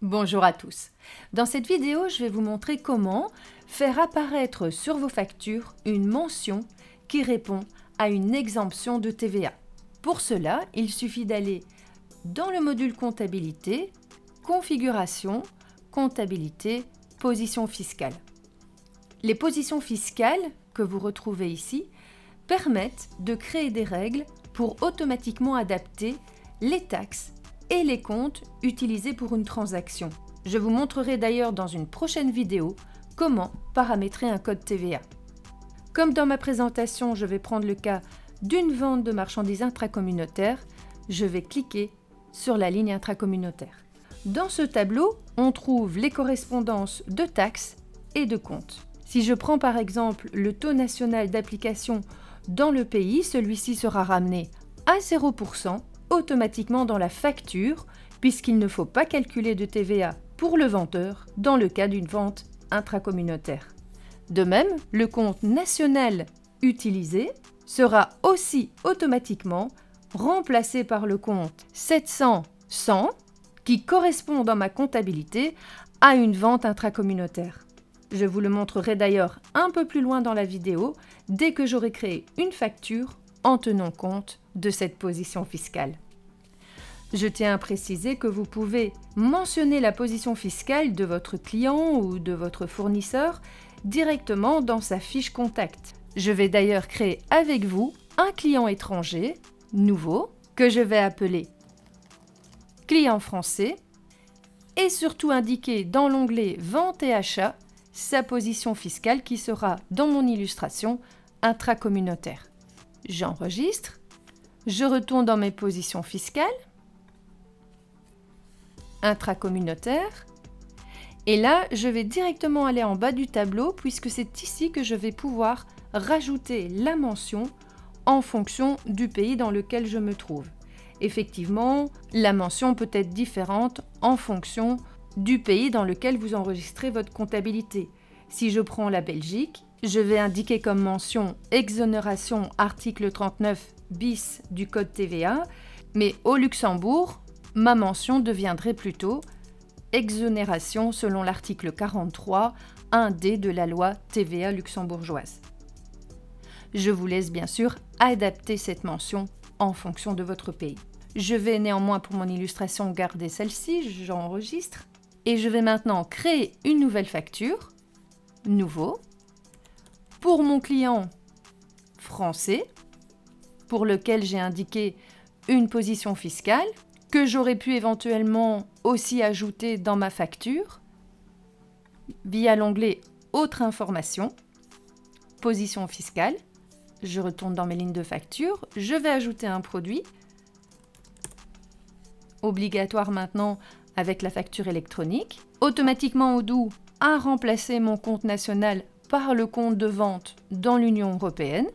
Bonjour à tous. Dans cette vidéo, je vais vous montrer comment faire apparaître sur vos factures une mention qui répond à une exemption de TVA. Pour cela, il suffit d'aller dans le module comptabilité, configuration, comptabilité, position fiscale. Les positions fiscales que vous retrouvez ici permettent de créer des règles pour automatiquement adapter les taxes et les comptes utilisés pour une transaction. Je vous montrerai d'ailleurs dans une prochaine vidéo comment paramétrer un code TVA. Comme dans ma présentation, je vais prendre le cas d'une vente de marchandises intracommunautaires, je vais cliquer sur la ligne intracommunautaire. Dans ce tableau, on trouve les correspondances de taxes et de comptes. Si je prends par exemple le taux national d'application dans le pays, celui-ci sera ramené à 0% automatiquement dans la facture, puisqu'il ne faut pas calculer de TVA pour le vendeur dans le cas d'une vente intracommunautaire. De même, le compte national utilisé sera aussi automatiquement remplacé par le compte 700-100 qui correspond dans ma comptabilité à une vente intracommunautaire. Je vous le montrerai d'ailleurs un peu plus loin dans la vidéo dès que j'aurai créé une facture en tenant compte de cette position fiscale. Je tiens à préciser que vous pouvez mentionner la position fiscale de votre client ou de votre fournisseur directement dans sa fiche contact. Je vais d'ailleurs créer avec vous un client étranger, nouveau, que je vais appeler client français et surtout indiquer dans l'onglet Vente et achat sa position fiscale qui sera dans mon illustration intracommunautaire. J'enregistre, je retourne dans mes positions fiscales, intracommunautaire, et là je vais directement aller en bas du tableau puisque c'est ici que je vais pouvoir rajouter la mention en fonction du pays dans lequel je me trouve. Effectivement, la mention peut être différente en fonction du pays dans lequel vous enregistrez votre comptabilité. Si je prends la Belgique, je vais indiquer comme mention exonération article 39 bis du code TVA, mais au Luxembourg, ma mention deviendrait plutôt exonération selon l'article 43 1D de la loi TVA luxembourgeoise. Je vous laisse bien sûr adapter cette mention en fonction de votre pays. Je vais néanmoins pour mon illustration garder celle-ci, j'enregistre, et je vais maintenant créer une nouvelle facture, nouveau, pour mon client français, pour lequel j'ai indiqué une position fiscale, que j'aurais pu éventuellement aussi ajouter dans ma facture, via l'onglet Autre information, position fiscale. Je retourne dans mes lignes de facture, je vais ajouter un produit, obligatoire maintenant avec la facture électronique. Automatiquement Odoo a remplacé mon compte national par le compte de vente dans l'Union européenne.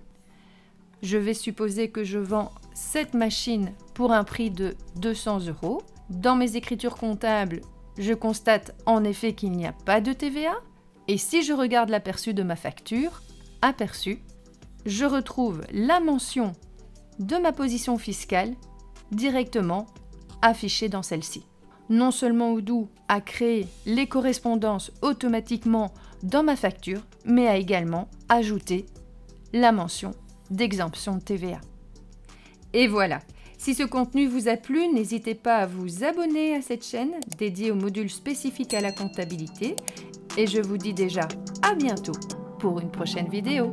Je vais supposer que je vends cette machine pour un prix de 200 €. Dans mes écritures comptables, je constate en effet qu'il n'y a pas de TVA. Et si je regarde l'aperçu de ma facture, aperçu, je retrouve la mention de ma position fiscale directement affichée dans celle-ci. Non seulement Odoo a créé les correspondances automatiquement dans ma facture, mais a également ajouté la mention d'exemption de TVA. Et voilà, si ce contenu vous a plu, n'hésitez pas à vous abonner à cette chaîne dédiée aux modules spécifiques à la comptabilité et je vous dis déjà à bientôt pour une prochaine vidéo.